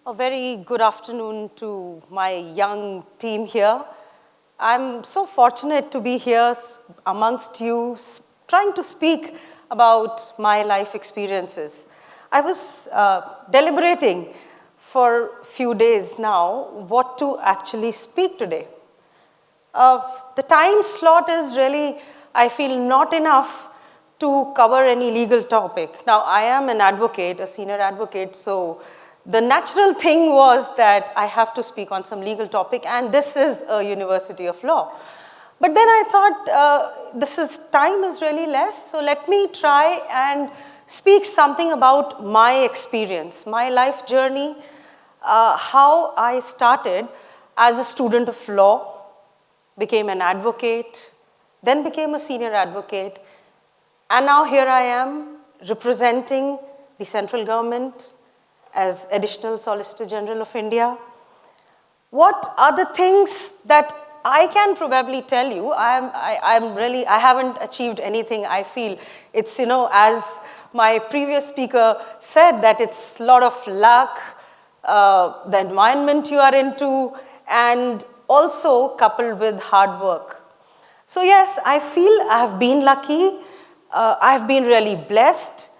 A very good afternoon to my young team here. I'm so fortunate to be here amongst you, trying to speak about my life experiences. I was deliberating for a few days now what to actually speak today. The time slot is really, I feel, not enough to cover any legal topic. Now, I am an advocate, a senior advocate, so the natural thing was that I have to speak on some legal topic, and this is a university of law. But then I thought, time is really less, so let me try and speak something about my experience, my life journey, how I started as a student of law, became an advocate, then became a senior advocate, and now here I am representing the central government as Additional Solicitor General of India. What are the things that I can probably tell you? I haven't achieved anything. I feel it's, as my previous speaker said, that it's a lot of luck, the environment you are into, and also coupled with hard work. So yes, I feel I've been lucky. I've been really blessed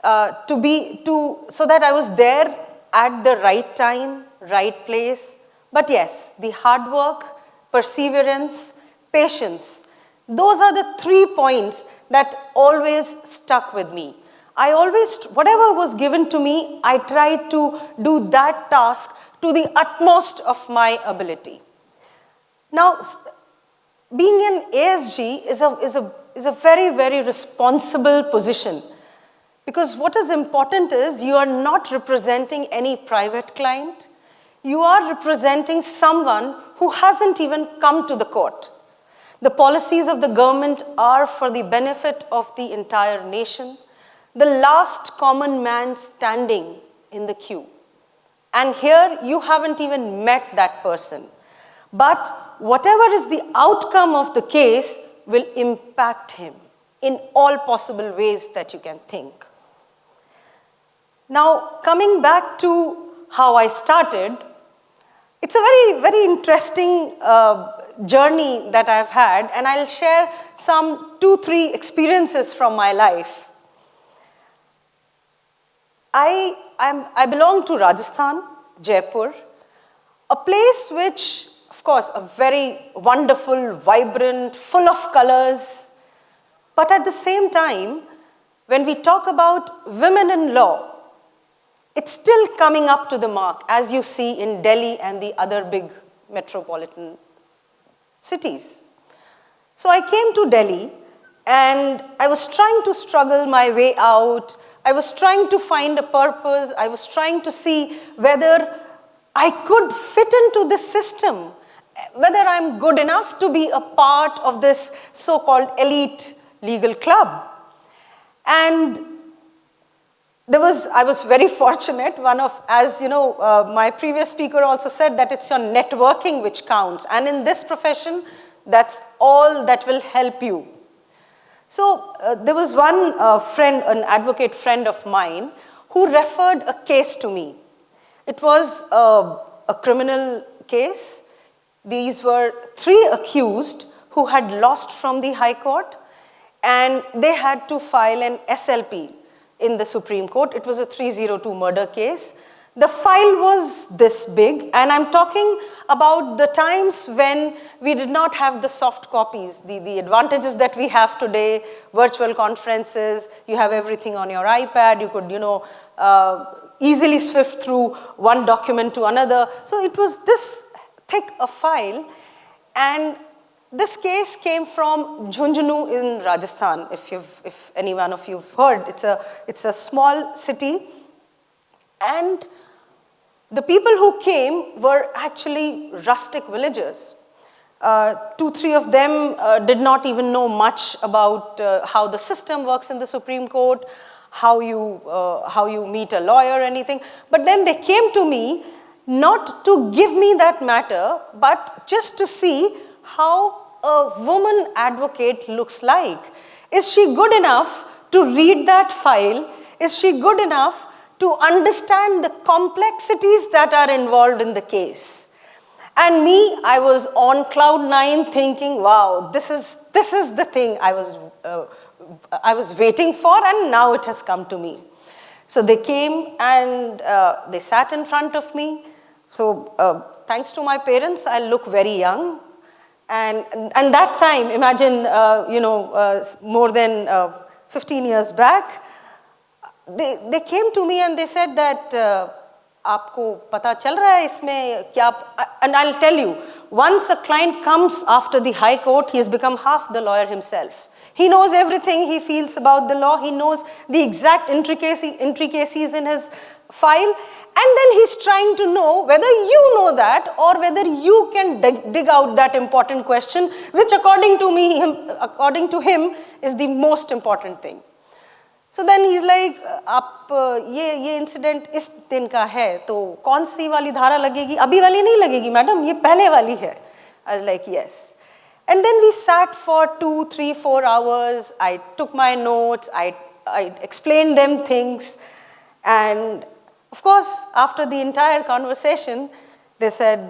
so that I was there at the right time, right place. But yes, the hard work, perseverance, patience, those are the 3 points that always stuck with me. Whatever was given to me, I tried to do that task to the utmost of my ability. Now, being an ASG is a very, very responsible position. Because what is important is you are not representing any private client. You are representing someone who hasn't even come to the court. The policies of the government are for the benefit of the entire nation. The last common man standing in the queue. And here you haven't even met that person. But whatever is the outcome of the case will impact him in all possible ways that you can think. Now, coming back to how I started, it's a very, very interesting journey that I've had, and I'll share some 2-3 experiences from my life. I belong to Rajasthan, Jaipur, a place which, of course, a very wonderful, vibrant, full of colors, but at the same time, when we talk about women in law, it's still coming up to the mark, as you see in Delhi and the other big metropolitan cities. So I came to Delhi, and I was trying to struggle my way out. I was trying to find a purpose. I was trying to see whether I could fit into this system, whether I'm good enough to be a part of this so-called elite legal club. And I was very fortunate. As you know, my previous speaker also said that it's your networking which counts. And in this profession, that's all that will help you. So there was one friend, an advocate friend of mine, who referred a case to me. It was a criminal case. These were 3 accused who had lost from the High Court, and they had to file an SLP in the Supreme Court. It was a 302 murder case. The file was this big, and I'm talking about the times when we did not have the soft copies, the advantages that we have today, virtual conferences, you have everything on your iPad, you could, easily swift through one document to another. So it was this thick a file, and this case came from Jhunjhunu in Rajasthan, if any one of you have heard. It's a small city, and the people who came were actually rustic villagers. 2-3 of them did not even know much about how the system works in the Supreme Court, how you meet a lawyer or anything. But then they came to me not to give me that matter, but just to see how a woman advocate looks like. Is she good enough to read that file? Is she good enough to understand the complexities that are involved in the case. And me, I was on cloud 9 thinking, wow, this is the thing I was waiting for, and now it has come to me. So they came and they sat in front of me. So thanks to my parents, I look very young. And that time, imagine, more than 15 years back, they came to me and they said that, "Aapko pata chal raha hai isme kya?" And I'll tell you, once a client comes after the High Court, he has become half the lawyer himself. He knows everything he feels about the law. He knows the exact intricacies in his file. And then he's trying to know whether you know that or whether you can dig out that important question, which according to him is the most important thing. So then he's like, "Aap ye incident is din ka hai, to kaun si wali dhara lagegi? Abhi wali nahi lagegi, madam, ye pehle wali hai." I was like, yes. And then we sat for 2, 3, 4 hours. I took my notes. I explained them things. And of course, after the entire conversation, they said,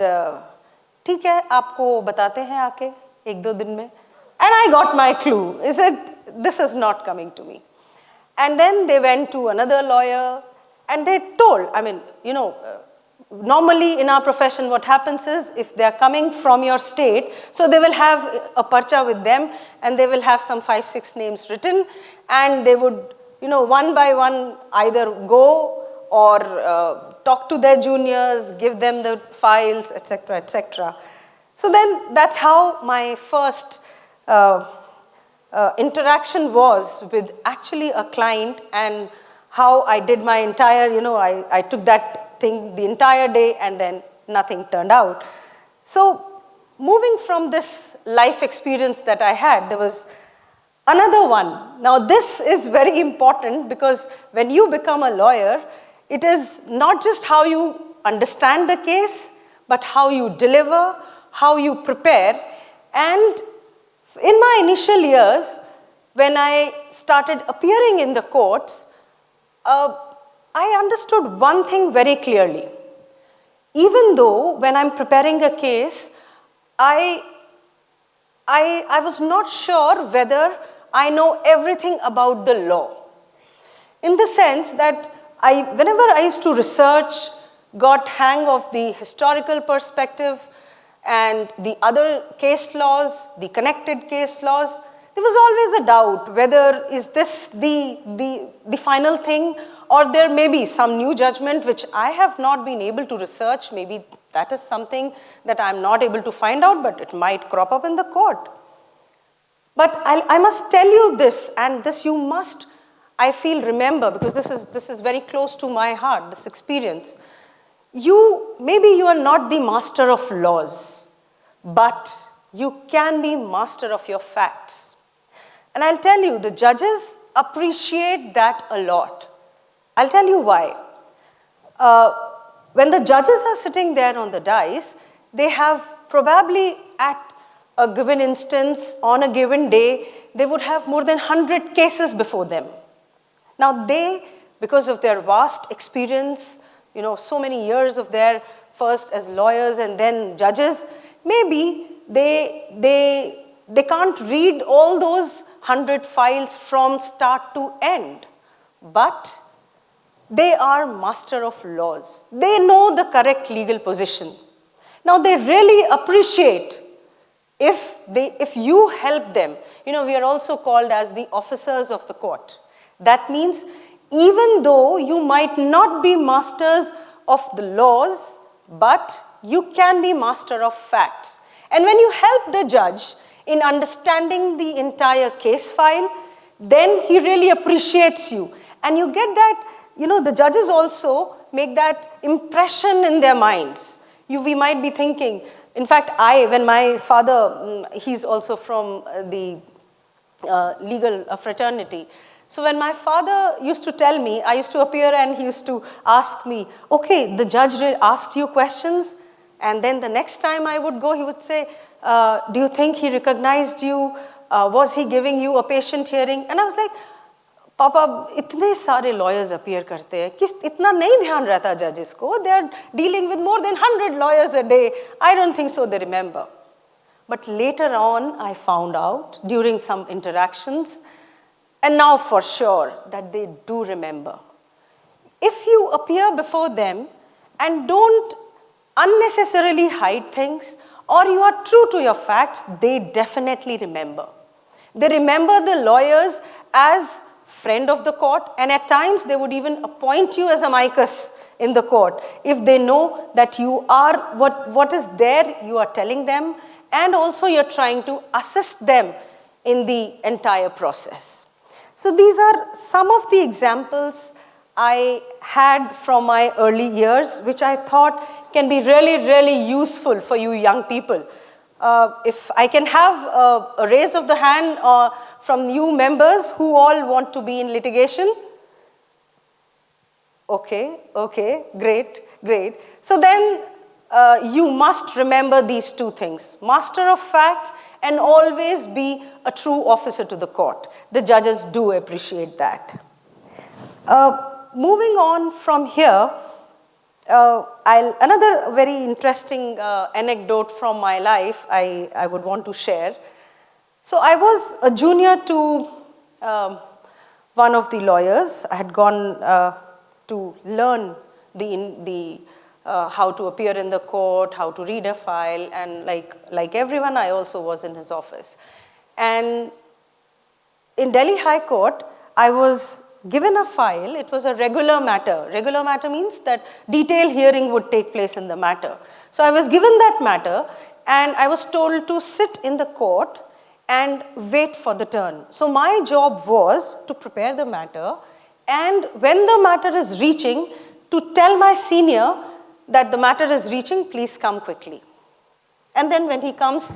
"ठीक है, आपको बताते हैं आके 1-2 दिन में." And I got my clue. I said, this is not coming to me. And then they went to another lawyer and they told, normally in our profession what happens is if they are coming from your state, so they will have a parcha with them and they will have some 5-6 names written and they would, one by one either go or talk to their juniors, give them the files, etc., etc. So then that's how my first interaction was with actually a client, and how I did my entire, I took that thing the entire day and then nothing turned out. So moving from this life experience that I had, there was another one. Now this is very important because when you become a lawyer, it is not just how you understand the case, but how you deliver, how you prepare. And in my initial years, when I started appearing in the courts, I understood one thing very clearly. Even though when I'm preparing a case, I was not sure whether I know everything about the law. In the sense that whenever I used to research, got hang of the historical perspective and the other case laws, the connected case laws, there was always a doubt whether is this the final thing, or there may be some new judgment which I have not been able to research. Maybe that is something that I'm not able to find out, but it might crop up in the court. But I must tell you this, and this you must, I feel, remember, because this is very close to my heart, this experience. Maybe you are not the master of laws, but you can be master of your facts. And I'll tell you, the judges appreciate that a lot. I'll tell you why. When the judges are sitting there on the dais, they have probably at a given instance, on a given day, they would have more than 100 cases before them. Now they, because of their vast experience, so many years of their first as lawyers and then judges, maybe they can't read all those 100 files from start to end, but they are master of laws. They know the correct legal position. Now they really appreciate if you help them. We are also called as the officers of the court. That means even though you might not be masters of the laws, but you can be master of facts. And when you help the judge in understanding the entire case file, then he really appreciates you. And you get that, the judges also make that impression in their minds. We might be thinking, in fact, when my father, he's also from the legal fraternity. So when my father used to tell me, I used to appear and he used to ask me, okay, the judge asked you questions, and then the next time I would go, he would say, do you think he recognized you? Was he giving you a patient hearing? And I was like, पापा इतने सारे lawyers appear करते हैं कि इतना नहीं ध्यान रहता judges को. They are dealing with more than 100 lawyers a day. I don't think so they remember. But later on, I found out during some interactions, and now for sure, that they do remember. If you appear before them and don't unnecessarily hide things, or you are true to your facts, they definitely remember. They remember the lawyers as friend of the court, and at times they would even appoint you as amicus in the court if they know that you are, what is there, you are telling them, and also you're trying to assist them in the entire process. So these are some of the examples I had from my early years, which I thought can be really, really useful for you young people. If I can have a raise of the hand from you members who all want to be in litigation. Okay, great. So then you must remember these two things, master of facts and always be a true officer to the court. The judges do appreciate that. Moving on from here, another very interesting anecdote from my life I would want to share. So I was a junior to one of the lawyers. I had gone to learn how to appear in the court, how to read a file, and like everyone, I also was in his office. And in Delhi High Court, I was given a file. It was a regular matter. Regular matter means that detailed hearing would take place in the matter. So I was given that matter, and I was told to sit in the court and wait for the turn. So my job was to prepare the matter, and when the matter is reaching, to tell my senior that the matter is reaching, please come quickly. And then when he comes,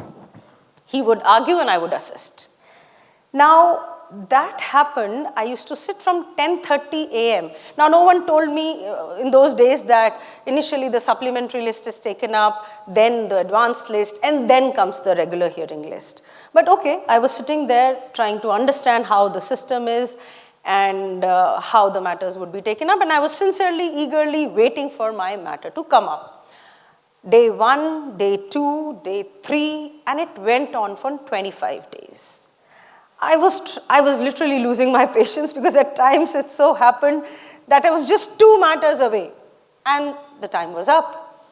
he would argue and I would assist. Now, that happened, I used to sit from 10:30 a.m. Now, no one told me in those days that initially the supplementary list is taken up, then the advanced list, and then comes the regular hearing list. But okay, I was sitting there trying to understand how the system is and how the matters would be taken up, and I was sincerely, eagerly waiting for my matter to come up. Day 1, day 2, day 3, and it went on for 25 days. I was literally losing my patience, because at times it so happened that I was just 2 matters away and the time was up.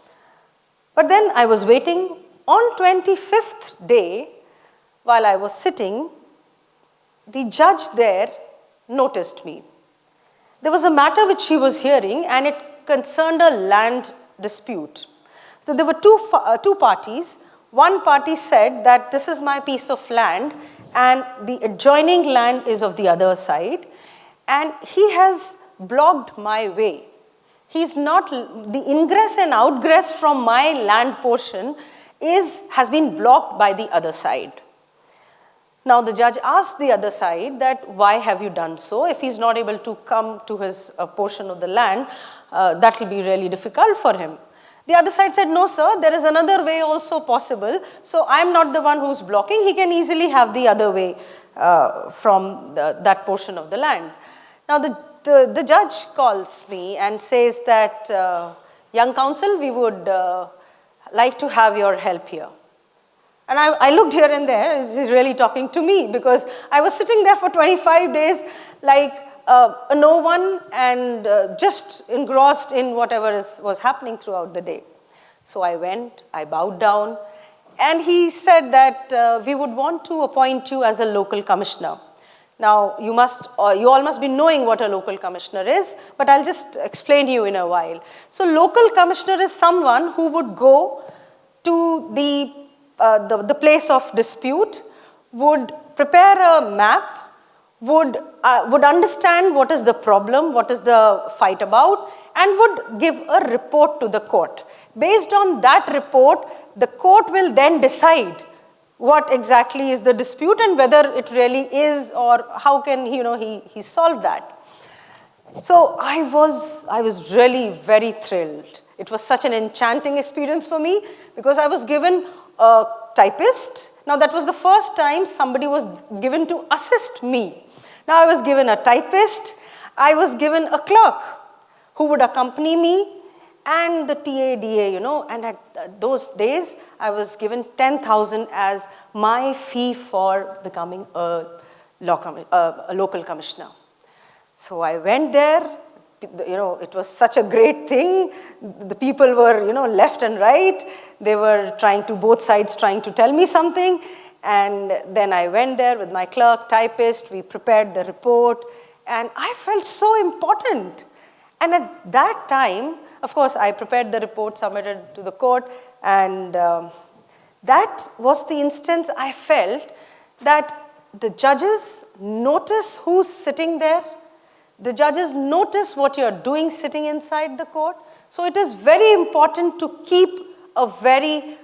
But then I was waiting. On 25th day, while I was sitting, the judge there noticed me. There was a matter which he was hearing, and it concerned a land dispute. So there were two parties. One party said that this is my piece of land and the adjoining land is of the other side, and he has blocked my way. He's not, the ingress and outgress from my land portion has been blocked by the other side. Now the judge asked the other side that why have you done so? If he's not able to come to his portion of the land, that will be really difficult for him. The other side said, no sir, there is another way also possible. So I'm not the one who's blocking. He can easily have the other way from that portion of the land. Now the judge calls me and says that, young counsel, we would like to have your help here. And I looked here and there, is he really talking to me? Because I was sitting there for 25 days like no one, and just engrossed in whatever was happening throughout the day. So I went, I bowed down, and he said that we would want to appoint you as a local commissioner. Now, you all must be knowing what a local commissioner is, but I'll just explain to you in a while. So local commissioner is someone who would go to the place of dispute, would prepare a map, would understand what is the problem, what is the fight about, and would give a report to the court. Based on that report, the court will then decide what exactly is the dispute and whether it really is, or how can he solve that. So I was really very thrilled. It was such an enchanting experience for me, because I was given a typist. Now that was the first time somebody was given to assist me. Now I was given a typist, I was given a clerk who would accompany me, and the TADA, you know, and at those days, I was given 10,000 as my fee for becoming a local commissioner. So I went there, you know, it was such a great thing. The people were, you know, left and right. They were both sides trying to tell me something. And then I went there with my clerk, typist, we prepared the report, and I felt so important. And at that time, of course, I prepared the report, submitted to the court, and that was the instance I felt that the judges notice who's sitting there. The judges notice what you're doing sitting inside the court. So it is very important to keep a very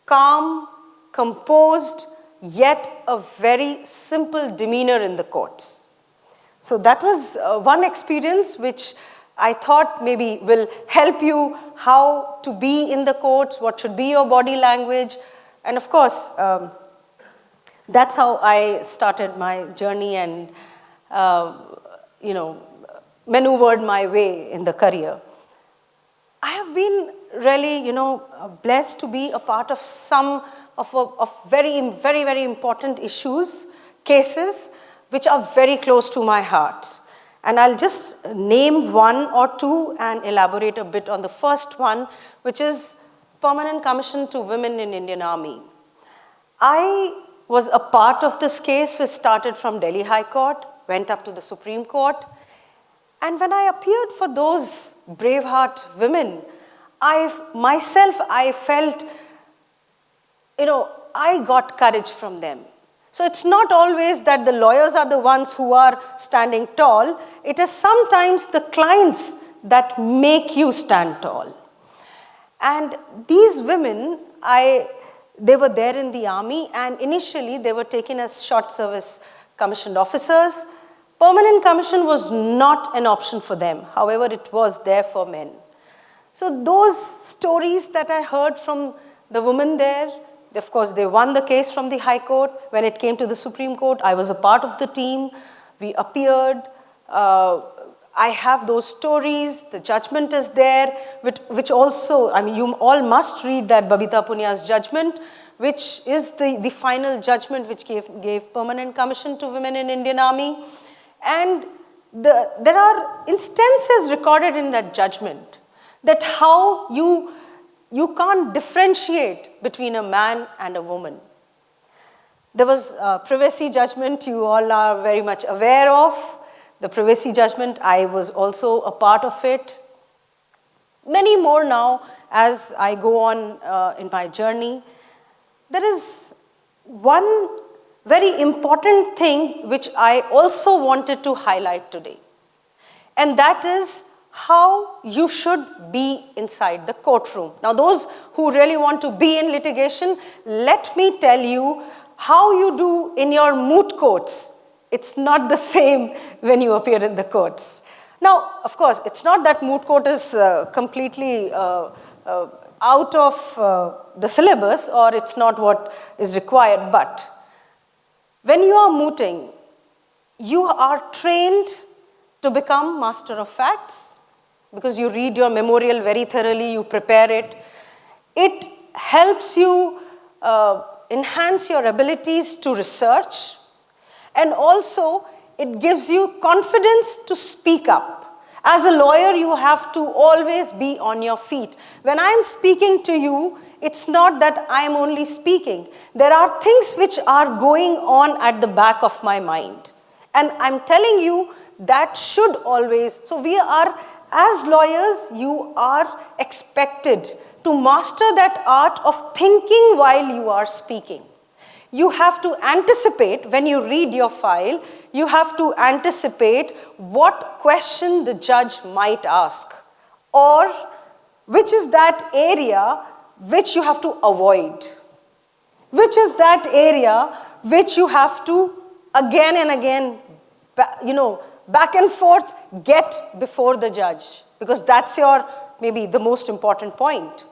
calm, composed, yet a very simple demeanor in the courts. So that was one experience which I thought maybe will help you how to be in the courts, what should be your body language. And of course, that's how I started my journey and you know, maneuvered my way in the career. I have been really, you know, blessed to be a part of some of very important issues, cases, which are very close to my heart. And I'll just name one or two and elaborate a bit on the first one, which is Permanent Commission to Women in Indian Army. I was a part of this case which started from Delhi High Court, went up to the Supreme Court. And when I appeared for those braveheart women, I felt, you know, I got courage from them. So it's not always that the lawyers are the ones who are standing tall. It is sometimes the clients that make you stand tall. And these women, they were there in the army, and initially they were taken as short service commissioned officers. Permanent commission was not an option for them. However, it was there for men. So those stories that I heard from the women there, of course, they won the case from the High Court. When it came to the Supreme Court, I was a part of the team. We appeared. I have those stories. The judgment is there, which also, I mean, you all must read that Babita Punya's judgment, which is the final judgment which gave permanent commission to women in Indian Army. And there are instances recorded in that judgment that how you can't differentiate between a man and a woman. There was a privacy judgment you all are very much aware of. The privacy judgment, I was also a part of it. Many more now as I go on in my journey. There is one very important thing which I also wanted to highlight today. And that is how you should be inside the courtroom. Now, those who really want to be in litigation, let me tell you how you do in your moot courts. It's not the same when you appear in the courts. Now, of course, it's not that moot court is completely out of the syllabus, or it's not what is required, but when you are mooting, you are trained to become master of facts, because you read your memorial very thoroughly, you prepare it. It helps you enhance your abilities to research, and also it gives you confidence to speak up. As a lawyer, you have to always be on your feet. When I'm speaking to you, it's not that I'm only speaking. There are things which are going on at the back of my mind. And I'm telling you that should always, so we are, as lawyers, you are expected to master that art of thinking while you are speaking. You have to anticipate, when you read your file, you have to anticipate what question the judge might ask, or which is that area which you have to avoid, which is that area which you have to again and again, back and forth, get before the judge, because that's your, maybe the most important point.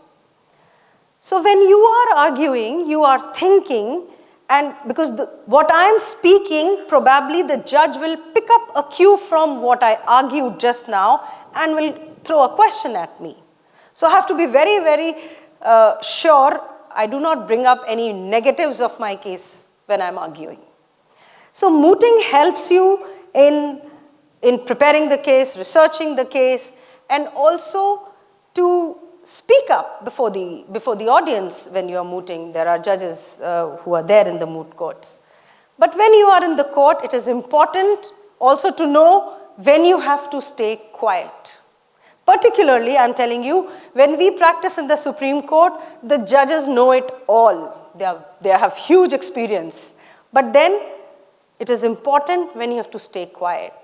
So when you are arguing, you are thinking, And because what I am speaking, probably the judge will pick up a cue from what I argued just now and will throw a question at me. So I have to be very, very sure I do not bring up any negatives of my case when I'm arguing. So mooting helps you in preparing the case, researching the case, and also to speak up before the audience when you are mooting. There are judges who are there in the moot courts. But when you are in the court, it is important also to know when you have to stay quiet. Particularly, I'm telling you, when we practice in the Supreme Court, the judges know it all. They have huge experience. But then, it is important when you have to stay quiet.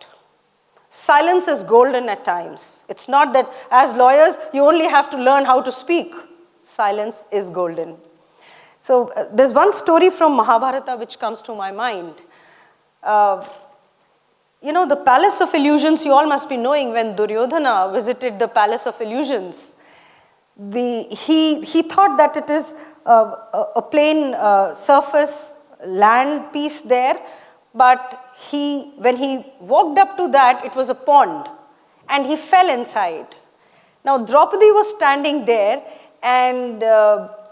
Silence is golden at times. It's not that as lawyers, you only have to learn how to speak. Silence is golden. So there's one story from Mahabharata which comes to my mind. You know, the Palace of Illusions, you all must be knowing when Duryodhana visited the Palace of Illusions. He thought that it is a plain surface land piece there, but when he walked up to that, it was a pond, and he fell inside. Now, Draupadi was standing there, and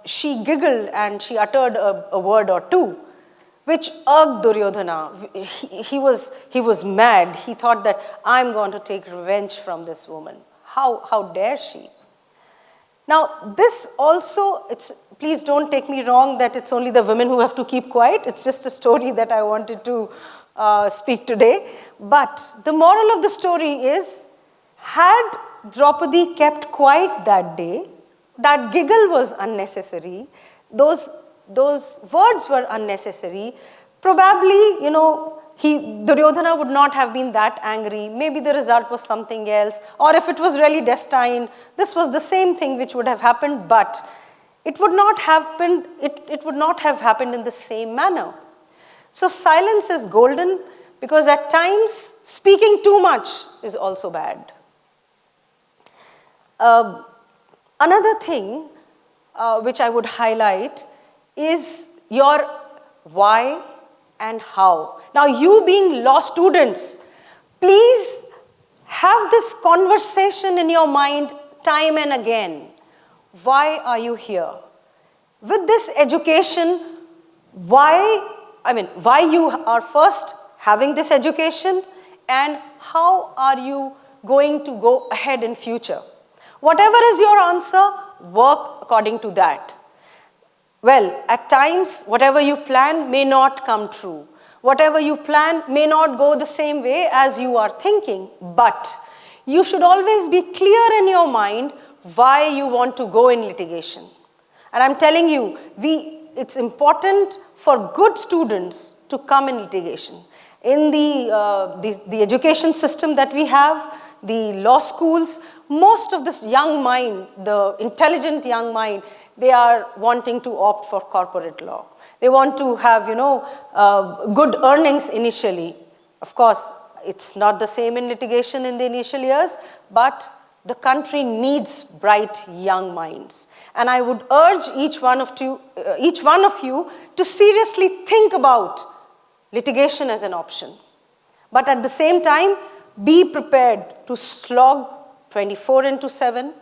she giggled, and she uttered a word or two, which irked Duryodhana. He was mad. He thought that, I'm going to take revenge from this woman. How dare she? Now, this also, please don't take me wrong that it's only the women who have to keep quiet. It's just a story that I wanted to speak today. But the moral of the story is, had Draupadi kept quiet that day, that giggle was unnecessary, those words were unnecessary, probably, you know, Duryodhana would not have been that angry. Maybe the result was something else. Or if it was really destined, this was the same thing which would have happened, but it would not happen, it would not have happened in the same manner. So silence is golden because at times speaking too much is also bad. Another thing which I would highlight is your why and how. Now, you being law students, please have this conversation in your mind time and again. Why are you here? With this education, why you are first having this education, and how are you going to go ahead in future? Whatever is your answer, work according to that. Well, at times, whatever you plan may not come true. Whatever you plan may not go the same way as you are thinking, but you should always be clear in your mind why you want to go in litigation. And I'm telling you, it's important for good students to come in litigation. In the education system that we have, the law schools, most of this young mind, the intelligent young mind, they are wanting to opt for corporate law. They want to have, good earnings initially. Of course, it's not the same in litigation in the initial years, but the country needs bright young minds. And I would urge each one of you to seriously think about litigation as an option. But at the same time, be prepared to slog 24/7.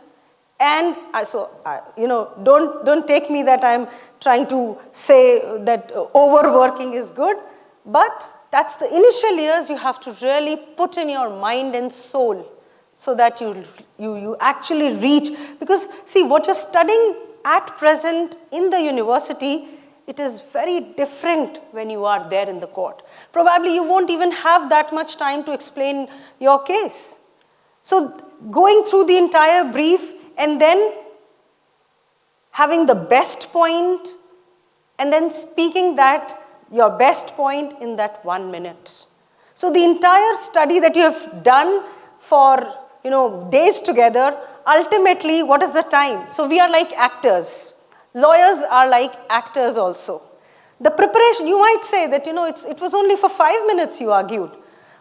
And don't take me that I'm trying to say that overworking is good, but that's the initial years you have to really put in your mind and soul so that you actually reach. Because see, what you're studying at present in the university, it is very different when you are there in the court. Probably you won't even have that much time to explain your case. So going through the entire brief and then having the best point and then speaking your best point in that 1 minute. So the entire study that you have done for days together, ultimately what is the time? So we are like actors. Lawyers are like actors also. The preparation, you might say that it was only for 5 minutes you argued,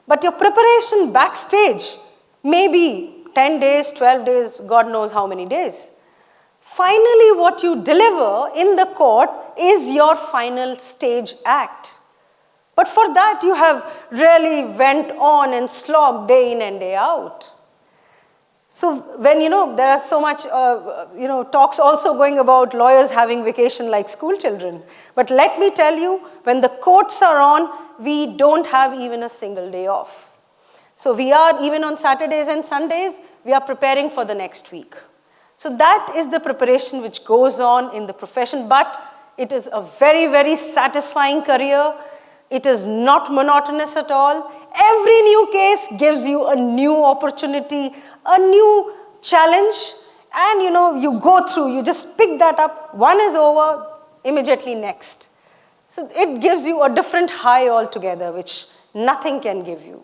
but your preparation backstage may be 10 days, 12 days, God knows how many days. finally what you deliver in the court is your final stage act. But for that, you have really went on and slogged day in and day out. So when, there are so much, talks also going about lawyers having vacation like school children. But let me tell you, when the courts are on, we don't have even a single day off. So we are, even on Saturdays and Sundays, we are preparing for the next week. So that is the preparation which goes on in the profession, but it is a very, very satisfying career. It is not monotonous at all. Every new case gives you a new opportunity, a new challenge, and you go through, you just pick that up, one is over, immediately next. So it gives you a different high altogether, which nothing can give you.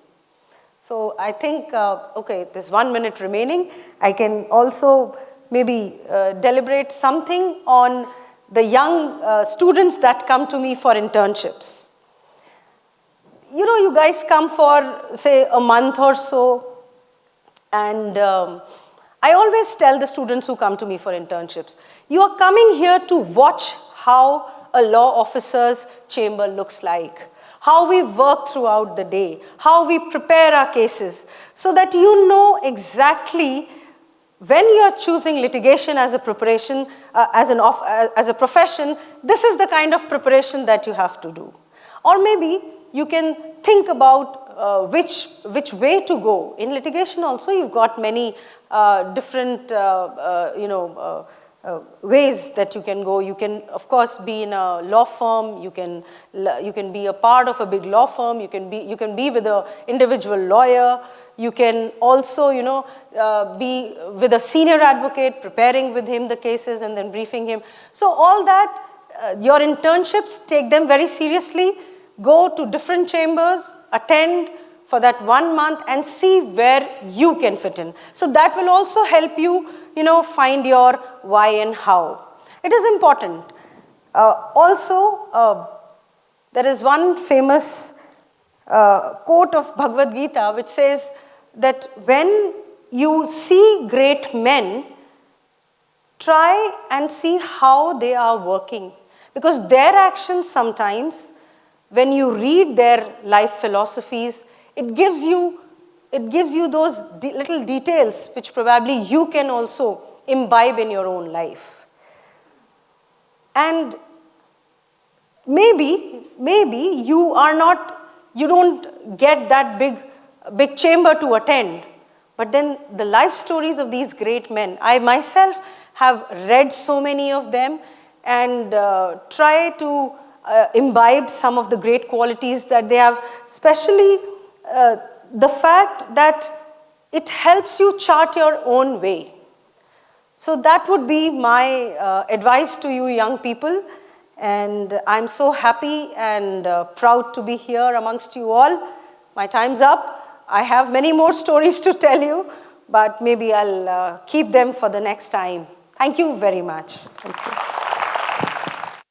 So I think, okay, there's 1 minute remaining. I can also maybe deliberate something on the young students that come to me for internships. You guys come for, say, a month or so, and I always tell the students who come to me for internships, you are coming here to watch how a law officer's chamber looks like, how we work throughout the day, how we prepare our cases, so that you know exactly when you are choosing litigation as a preparation, as a profession, this is the kind of preparation that you have to do. Or maybe you can think about which way to go. In litigation also, you've got many different ways that you can go. You can, of course, be in a law firm. You can be a part of a big law firm. You can be with an individual lawyer. You can also, be with a senior advocate, preparing with him the cases and then briefing him. So all that, your internships, take them very seriously. Go to different chambers, attend for that 1 month and see where you can fit in. So that will also help you, find your why and how. It is important. Also, there is one famous quote of Bhagavad Gita which says that when you see great men, try and see how they are working. Because their actions sometimes, when you read their life philosophies, it gives you those little details which probably you can also imbibe in your own life. And maybe you don't get that big chamber to attend, but then the life stories of these great men, I myself have read so many of them and try to imbibe some of the great qualities that they have, especially the fact that it helps you chart your own way. So that would be my advice to you young people, and I'm so happy and proud to be here amongst you all. My time's up. I have many more stories to tell you, but maybe I'll keep them for the next time. Thank you very much. Thank you.